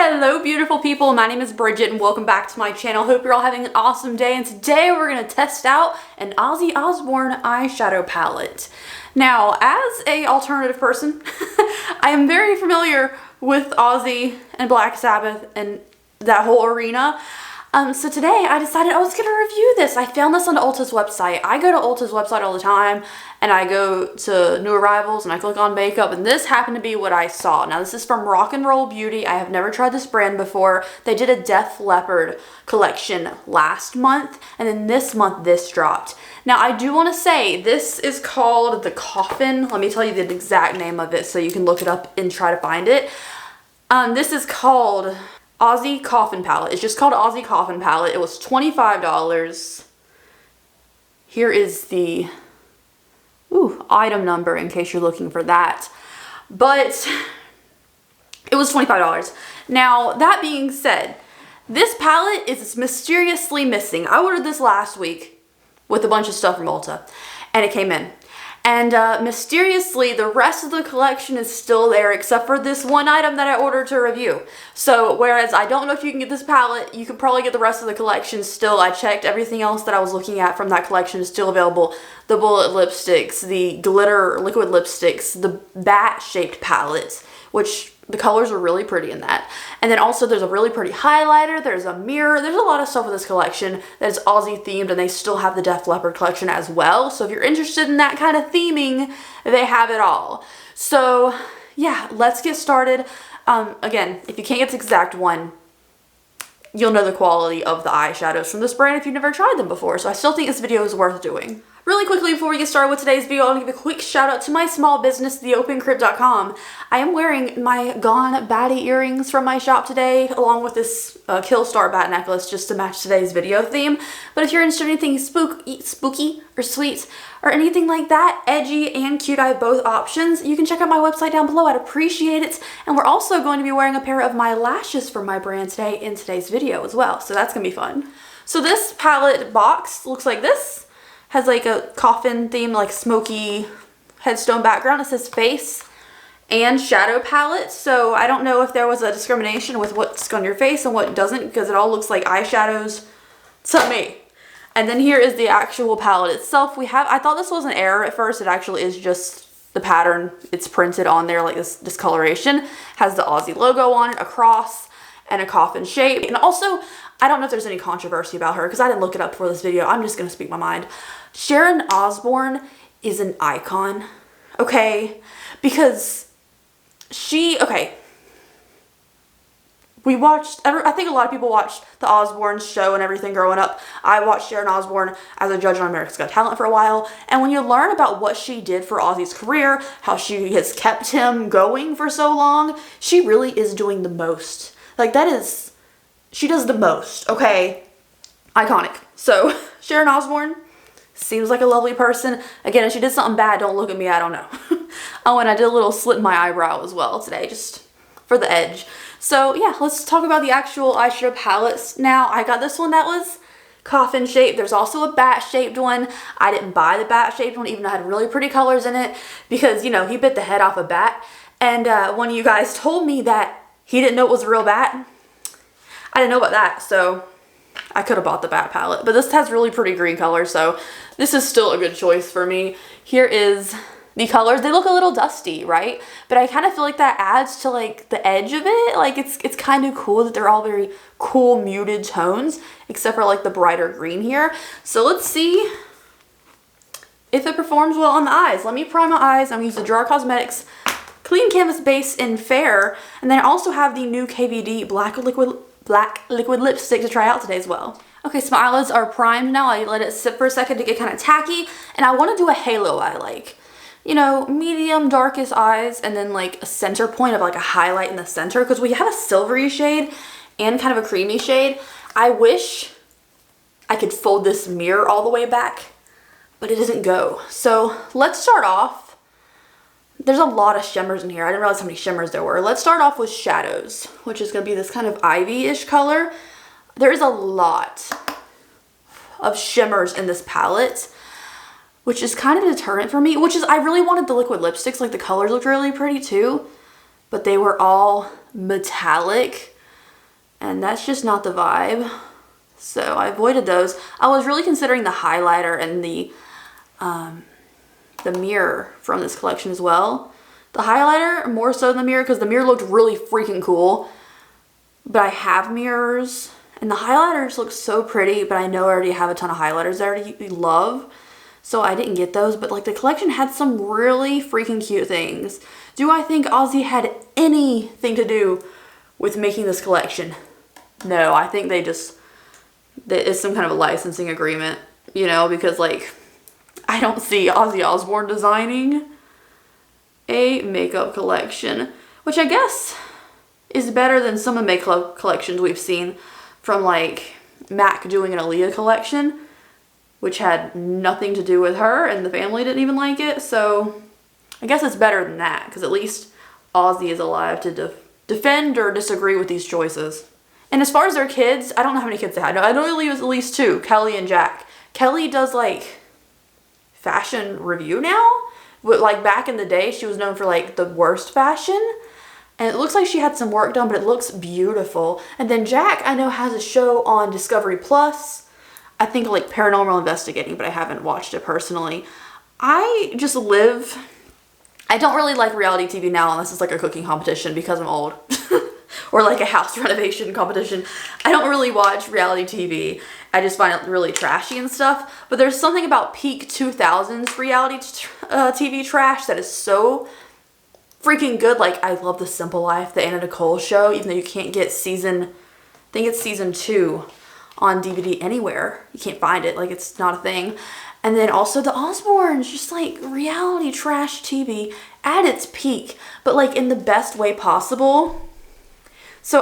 Hello beautiful people, my name is Bridget and welcome back to my channel. Hope you're all having an awesome day, and today we're going to test out an Ozzy Osbourne eyeshadow palette. Now, as a alternative person, I am very familiar with Ozzy and Black Sabbath and that whole arena. So today I decided I was going to review this. I found this on Ulta's website. I go to Ulta's website all the time and I go to new arrivals and I click on makeup, and this happened to be what I saw. Now this is from Rock and Roll Beauty. I have never tried this brand before. They did a Def Leppard collection last month, and then this month this dropped. Now I do want to say this is called the Coffin. Let me tell you the exact name of it so you can look it up and try to find it. This is called Ozzy Coffin palette. It's just called Ozzy Coffin palette. It was $25. Here is the item number in case you're looking for that. But it was $25. Now, that being said, this palette is mysteriously missing. I ordered this last week with a bunch of stuff from Ulta, and it came in. And mysteriously, the rest of the collection is still there except for this one item that I ordered to review. So, whereas I don't know if you can get this palette, you could probably get the rest of the collection still. I checked, everything else that I was looking at from that collection is still available. The bullet lipsticks, the glitter liquid lipsticks, the bat-shaped palettes, which the colors are really pretty in that. And then also there's a really pretty highlighter, there's a mirror, there's a lot of stuff with this collection that's Ozzy themed, and they still have the Def Leppard collection as well. So if you're interested in that kind of theming, they have it all. So yeah, let's get started. Again, if you can't get the exact one, you'll know the quality of the eyeshadows from this brand if you've never tried them before. So I still think this video is worth doing. Really quickly before we get started with today's video, I want to give a quick shout out to my small business, theopencrib.com. I am wearing my Gone Baddie earrings from my shop today, along with this Killstar bat necklace just to match today's video theme. But if you're interested in anything spooky or sweet or anything like that, edgy and cute, I have both options. You can check out my website down below. I'd appreciate it. And we're also going to be wearing a pair of my lashes from my brand today in today's video as well. So that's going to be fun. So this palette box looks like this. Has like a coffin theme, like smoky headstone background. It says face and shadow palette. So I don't know if there was a discrimination with what's on your face and what doesn't, because it all looks like eyeshadows to me. And then here is the actual palette itself. I thought this was an error at first. It actually is just the pattern. It's printed on there like this discoloration. Has the Ozzy logo on it, a cross, and a coffin shape. And also, I don't know if there's any controversy about her because I didn't look it up for this video. I'm just going to speak my mind. Sharon Osbourne is an icon, okay? Because we watched, I think a lot of people watched the Osbourne show and everything growing up. I watched Sharon Osbourne as a judge on America's Got Talent for a while. And when you learn about what she did for Ozzy's career, how she has kept him going for so long, she really is doing the most. Like she does the most, okay? Iconic. So, Sharon Osbourne seems like a lovely person. Again, if she did something bad, don't look at me, I don't know. Oh, and I did a little slit in my eyebrow as well today, just for the edge. So, yeah, let's talk about the actual eyeshadow palettes. Now, I got this one that was coffin shaped. There's also a bat shaped one. I didn't buy the bat shaped one, even though it had really pretty colors in it, because, you know, he bit the head off a bat. And one of you guys told me that he didn't know it was a real bat. I didn't know about that, so I could have bought the bat palette. But this has really pretty green colors, so this is still a good choice for me. Here is the colors. They look a little dusty, right? But I kind of feel like that adds to like the edge of it. Like it's kind of cool that they're all very cool muted tones, except for like the brighter green here. So let's see if it performs well on the eyes. Let me prime my eyes. I'm using the Gerard Cosmetics Clean Canvas Base in Fair. And then I also have the new KVD Black Liquid Lipstick to try out today as well. Okay, so my eyelids are primed now. I let it sit for a second to get kind of tacky. And I want to do a halo eye, like, you know, medium darkest eyes, and then like a center point of like a highlight in the center, because we have a silvery shade and kind of a creamy shade. I wish I could fold this mirror all the way back, but it doesn't go. So let's start off. There's a lot of shimmers in here. I didn't realize how many shimmers there were. Let's start off with shadows, which is going to be this kind of ivy-ish color. There is a lot of shimmers in this palette, which is kind of a deterrent for me, which is I really wanted the liquid lipsticks. Like the colors looked really pretty too, but they were all metallic. and that's just not the vibe. So I avoided those. I was really considering the highlighter and the mirror from this collection as well. The highlighter more so than the mirror because the mirror looked really freaking cool. But I have mirrors and the highlighters look so pretty, but I know I already have a ton of highlighters I already love. So I didn't get those, but like the collection had some really freaking cute things. Do I think Ozzy had anything to do with making this collection? No, I think it's some kind of a licensing agreement, you know, because like I don't see Ozzy Osbourne designing a makeup collection, which I guess is better than some of the makeup collections we've seen from like MAC doing an Aaliyah collection, which had nothing to do with her and the family didn't even like it. So I guess it's better than that because at least Ozzy is alive to defend or disagree with these choices. And as far as their kids, I don't know how many kids they had. No, I know it was at least 2, Kelly and Jack. Kelly does like fashion review now. But like back in the day, she was known for like the worst fashion. And it looks like she had some work done, but it looks beautiful. And then Jack, I know, has a show on Discovery Plus. I think like Paranormal Investigating, but I haven't watched it personally. I don't really like reality TV now unless it's like a cooking competition because I'm old. Or like a house renovation competition. I don't really watch reality TV. I just find it really trashy and stuff. But there's something about peak 2000s reality TV trash that is so freaking good. Like I love The Simple Life, the Anna Nicole show, even though you can't get I think it's season 2 on DVD anywhere. You can't find it, like it's not a thing. And then also the Osbournes, just like reality trash TV at its peak, but like in the best way possible. So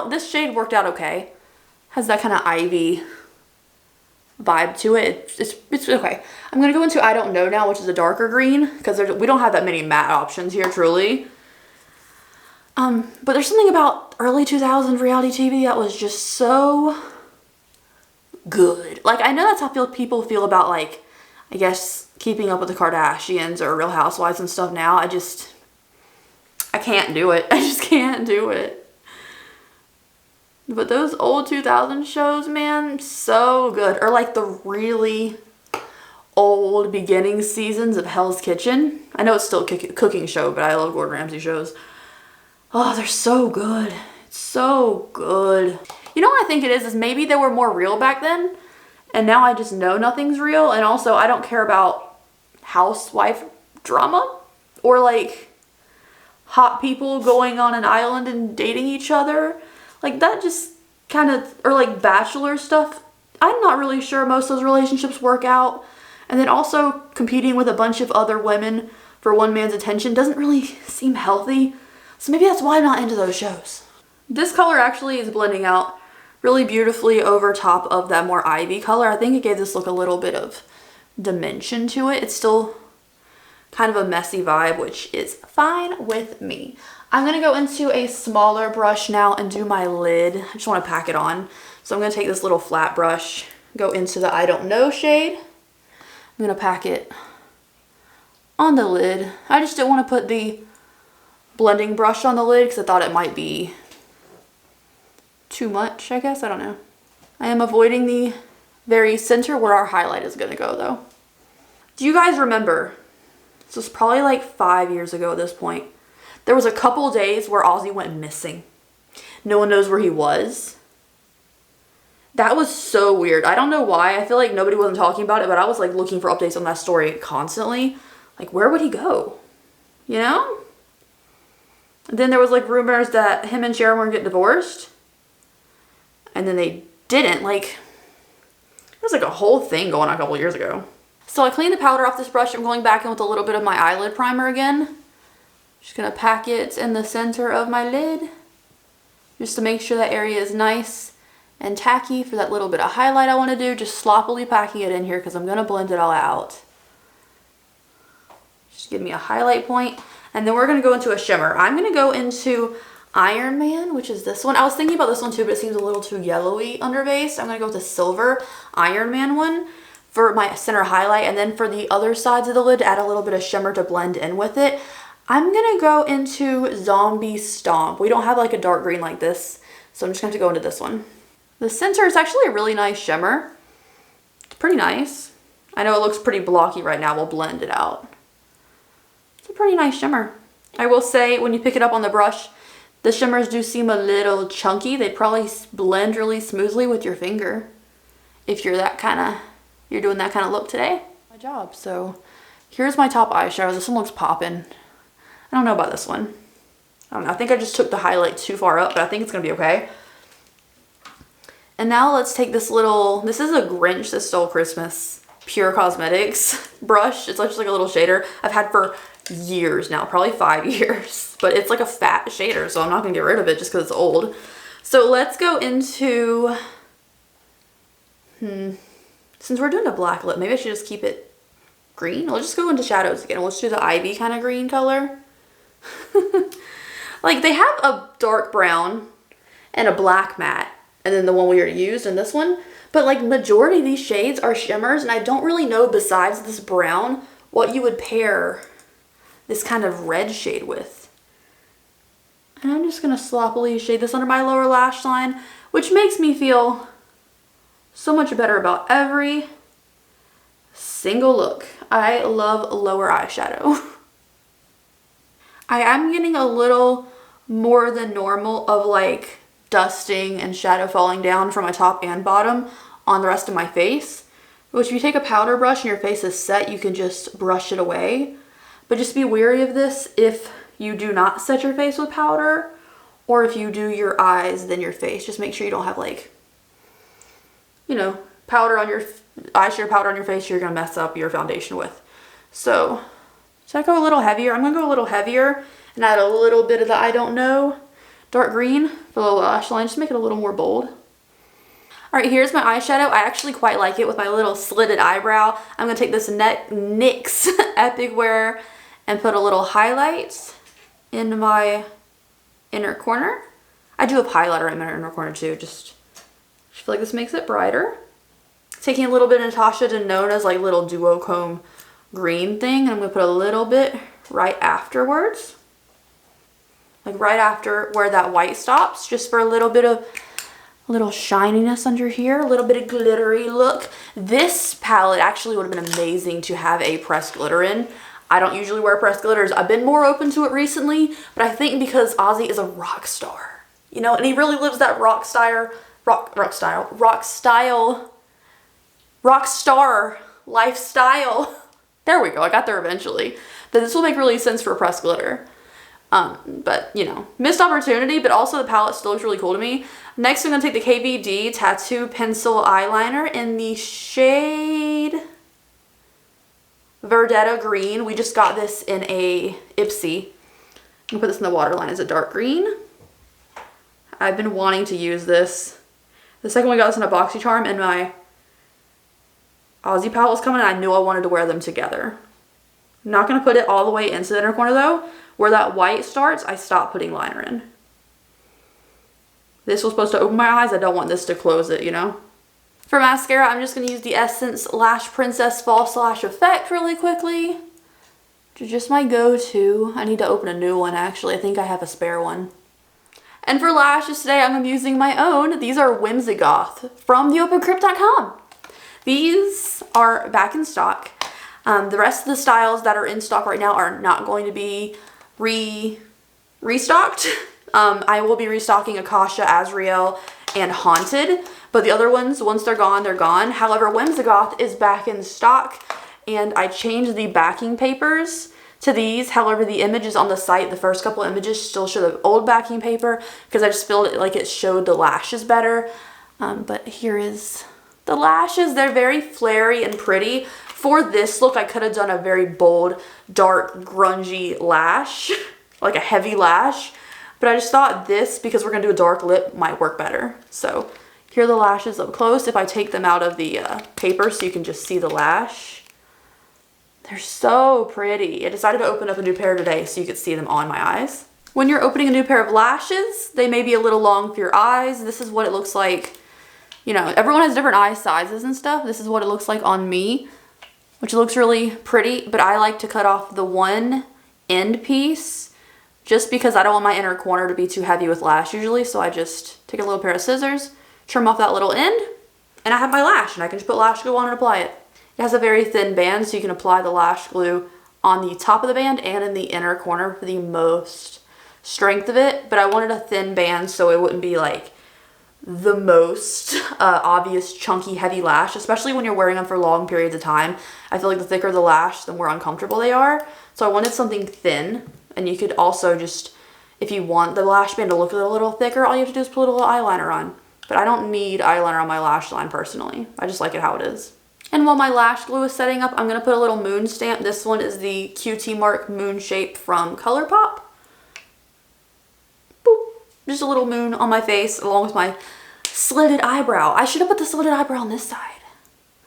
this shade worked out okay. Has that kind of ivy vibe to it. It's okay. I'm going to go into I Don't Know now, which is a darker green, because we don't have that many matte options here, truly. But there's something about early 2000s reality TV that was just so good. Like, I know that's how people feel about, like, I guess, Keeping Up with the Kardashians or Real Housewives and stuff now. I can't do it. I just can't do it. But those old 2000 shows, man, so good. Or like the really old beginning seasons of Hell's Kitchen. I know it's still a cooking show, but I love Gordon Ramsay shows. Oh, they're so good. It's so good. You know what I think it is maybe they were more real back then. And now I just know nothing's real. And also I don't care about housewife drama. Or like hot people going on an island and dating each other. Like that just kind of, or like bachelor stuff. I'm not really sure most of those relationships work out. And then also competing with a bunch of other women for one man's attention doesn't really seem healthy. So maybe that's why I'm not into those shows. This color actually is blending out really beautifully over top of that more ivy color. I think it gave this look a little bit of dimension to it. It's still kind of a messy vibe, which is fine with me. I'm going to go into a smaller brush now and do my lid. I just want to pack it on. So I'm going to take this little flat brush, go into the I Don't Know shade. I'm going to pack it on the lid. I just didn't want to put the blending brush on the lid because I thought it might be too much, I guess. I don't know. I am avoiding the very center where our highlight is going to go though. Do you guys remember? This was probably like 5 years ago at this point. There was a couple days where Ozzy went missing. No one knows where he was. That was so weird. I don't know why. I feel like nobody wasn't talking about it, but I was like looking for updates on that story constantly. Like, where would he go? You know? And then there was like rumors that him and Sharon were gonna get divorced. And then they didn't. Like, it was like a whole thing going on a couple years ago. So I cleaned the powder off this brush. I'm going back in with a little bit of my eyelid primer again. Just gonna pack it in the center of my lid. Just to make sure that area is nice and tacky for that little bit of highlight I want to do. Just sloppily packing it in here because I'm gonna blend it all out. Just give me a highlight point. And then we're gonna go into a shimmer. I'm gonna go into Iron Man, which is this one. I was thinking about this one too, but it seems a little too yellowy under base. I'm gonna go with the silver Iron Man one for my center highlight, and then for the other sides of the lid, add a little bit of shimmer to blend in with it. I'm gonna go into Zombie Stomp. We don't have like a dark green like this, So I'm just going to have to go into this one. The center is actually a really nice shimmer. It's pretty nice. I know it looks pretty blocky right now. We'll blend it out. It's a pretty nice shimmer. I will say when you pick it up on the brush, the shimmers do seem a little chunky. They probably blend really smoothly with your finger. If you're you're doing that kind of look today. My job. So here's my top eyeshadow. This one looks poppin'. I don't know about this one. I don't know. I think I just took the highlight too far up, but I think it's going to be okay. And now let's take this little, this is a Grinch That Stole Christmas Pure Cosmetics brush. It's just like a little shader I've had for years now, probably 5 years, but it's like a fat shader, so I'm not gonna get rid of it just because it's old. So let's go into, since we're doing a black lip, maybe I should just keep it green. I'll just go into shadows again. Let's do the ivy kind of green color. Like they have a dark brown and a black matte, and then the one we already used and this one. But like majority of these shades are shimmers, and I don't really know besides this brown what you would pair this kind of red shade with. And I'm just gonna sloppily shade this under my lower lash line, which makes me feel so much better about every single look. I love lower eyeshadow. I am getting a little more than normal of like dusting and shadow falling down from my top and bottom on the rest of my face, which if you take a powder brush and your face is set, you can just brush it away. But just be wary of this if you do not set your face with powder, or if you do your eyes then your face. Just make sure you don't have like, you know, powder on your eyeshadow powder on your face you're gonna mess up your foundation with. So should I go a little heavier? I'm gonna go a little heavier and add a little bit of the I don't know dark green for the lash line, just make it a little more bold. All right, here's my eyeshadow. I actually quite like it with my little slitted eyebrow. I'm gonna take this NYX Epic Wear and put a little highlight in my inner corner. I do have highlighter in my inner corner too, just feel like this makes it brighter. Taking a little bit of Natasha Denona's like little duochrome green thing, and I'm gonna put a little bit right afterwards. Like right after where that white stops, just for a little bit of shininess under here, a little bit of glittery look. This palette actually would have been amazing to have a pressed glitter in. I don't usually wear pressed glitters. I've been more open to it recently, but I think because Ozzy is a rock star, you know, and he really lives that rock star lifestyle. There we go, I got there eventually. That this will make really sense for pressed glitter. But you know, missed opportunity, but also the palette still looks really cool to me. Next, I'm gonna take the KVD Tattoo Pencil Eyeliner in the shade Verdetta Green. We just got this in a Ipsy. I'm gonna put this in the waterline as a dark green. I've been wanting to use this. The second we got this in a BoxyCharm and my Ozzy palette was coming, and I knew I wanted to wear them together. I'm not gonna put it all the way into the inner corner though. Where that white starts, I stopped putting liner in. This was supposed to open my eyes. I don't want this to close it, you know? For mascara, I'm just going to use the Essence Lash Princess False Lash Effect really quickly. Which is just my go-to. I need to open a new one, actually. I think I have a spare one. And for lashes today, I'm using my own. These are Whimsigoth from theopencrypt.com. These are back in stock. The rest of the styles that are in stock right now are not going to be restocked. I will be restocking Akasha, Azrael, and Haunted, but the other ones, once they're gone, they're gone. However, Whimsigoth is back in stock, and I changed the backing papers to these. However, the images on the site, the first couple images still show the old backing paper because I just felt like it showed the lashes better. But here is the lashes. They're very flary and pretty. For this look, I could have done a very bold, dark, grungy lash, like a heavy lash. But I just thought this, because we're going to do a dark lip, might work better. So here are the lashes up close. If I take them out of the paper so you can just see the lash. They're so pretty. I decided to open up a new pair today so you could see them on my eyes. When you're opening a new pair of lashes, they may be a little long for your eyes. This is what it looks like. You know, everyone has different eye sizes and stuff. This is what it looks like on me, which looks really pretty, but I like to cut off the one end piece just because I don't want my inner corner to be too heavy with lash usually. So I just take a little pair of scissors, trim off that little end, and I have my lash, and I can just put lash glue on and apply it. It has a very thin band, so you can apply the lash glue on the top of the band and in the inner corner for the most strength of it. But I wanted a thin band so it wouldn't be like the most obvious chunky heavy lash, especially when you're wearing them for long periods of time. I feel like the thicker the lash, the more uncomfortable they are. So I wanted something thin, and you could also just, if you want the lash band to look a little thicker, all you have to do is put a little eyeliner on. But I don't need eyeliner on my lash line personally. I just like it how it is. And while my lash glue is setting up, I'm going to put a little moon stamp. This one is the QT Mark moon shape from ColourPop. Boop. Just a little moon on my face along with my slitted eyebrow. I should have put the slitted eyebrow on this side.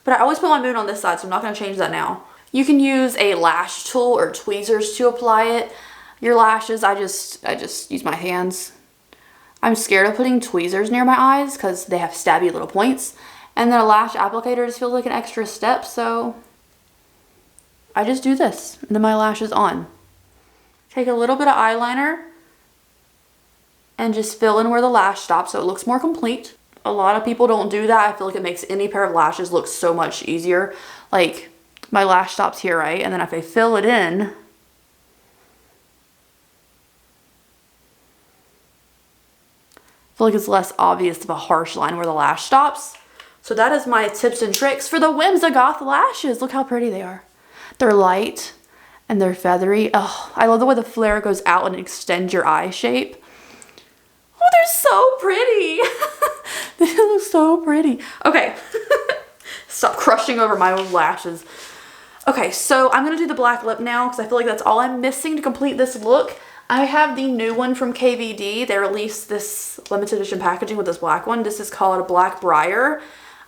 But I always put my moon on this side, so I'm not going to change that now. You can use a lash tool or tweezers to apply it. Your lashes, I just use my hands. I'm scared of putting tweezers near my eyes because they have stabby little points. And then a lash applicator just feels like an extra step, so I just do this, and then my lash is on. Take a little bit of eyeliner and just fill in where the lash stops so it looks more complete. A lot of people don't do that. I feel like it makes any pair of lashes look so much easier. Like, my lash stops here, right? And then if I fill it in, I feel like it's less obvious of a harsh line where the lash stops. So that is my tips and tricks for the Whimsigoth lashes. Look how pretty they are. They're light and they're feathery. Oh, I love the way the flare goes out and extends your eye shape. Oh, they're so pretty. They look so pretty. Okay, stop crushing over my own lashes. Okay, so I'm gonna do the black lip now because I feel like that's all I'm missing to complete this look. I have the new one from KVD. They released this limited edition packaging with this black one. This is called a Black Briar.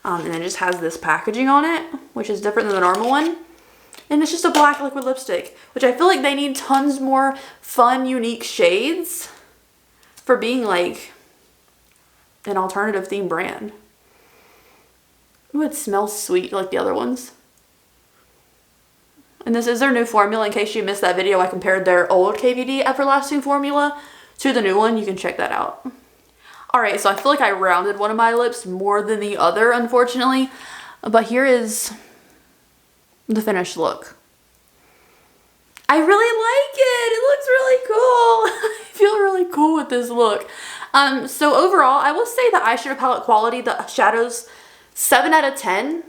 And it just has this packaging on it, which is different than the normal one. And it's just a black liquid lipstick, which I feel like they need tons more fun, unique shades for being like an alternative theme brand. Ooh, it smells sweet like the other ones. And this is their new formula. In case you missed that video, I compared their old KVD Everlasting formula to the new one. You can check that out. Alright, so I feel like I rounded one of my lips more than the other, unfortunately. But here is the finished look. I really like it. It looks really cool. I feel really cool with this look. So overall, I will say the eyeshadow palette quality, the shadows, 7 out of 10.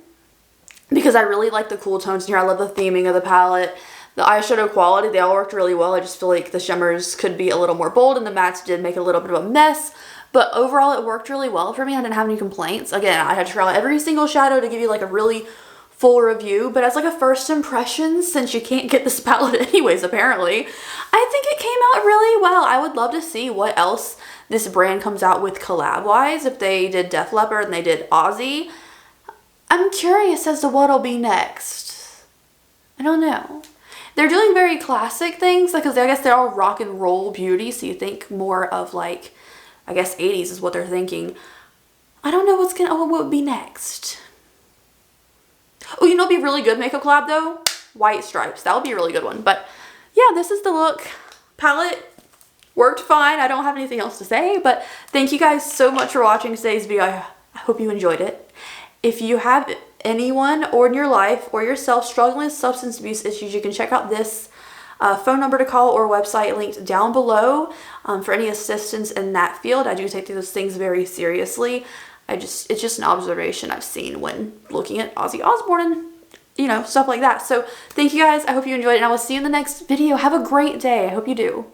Because I really like the cool tones in here. I love the theming of the palette. The eyeshadow quality, they all worked really well. I just feel like the shimmers could be a little more bold and the mattes did make a little bit of a mess. But overall, it worked really well for me. I didn't have any complaints. Again, I had to try out every single shadow to give you like a really full review. But as like a first impression, since you can't get this palette anyways, apparently, I think it came out really well. I would love to see what else this brand comes out with collab-wise. If they did Def Leppard and they did Ozzy. I'm curious as to what'll be next. I don't know. They're doing very classic things because I guess they're all rock and roll beauty. So you think more of like, I guess 80s is what they're thinking. I don't know what would be next. Oh, you know what'd be a really good makeup collab though? White Stripes. That would be a really good one. But yeah, this is the look. Palette worked fine. I don't have anything else to say, but thank you guys so much for watching today's video. I hope you enjoyed it. If you have anyone or in your life or yourself struggling with substance abuse issues, you can check out this phone number to call or website linked down below for any assistance in that field. I do take those things very seriously. It's just an observation I've seen when looking at Ozzy Osbourne and, you know, stuff like that. So thank you guys. I hope you enjoyed it, and I will see you in the next video. Have a great day. I hope you do.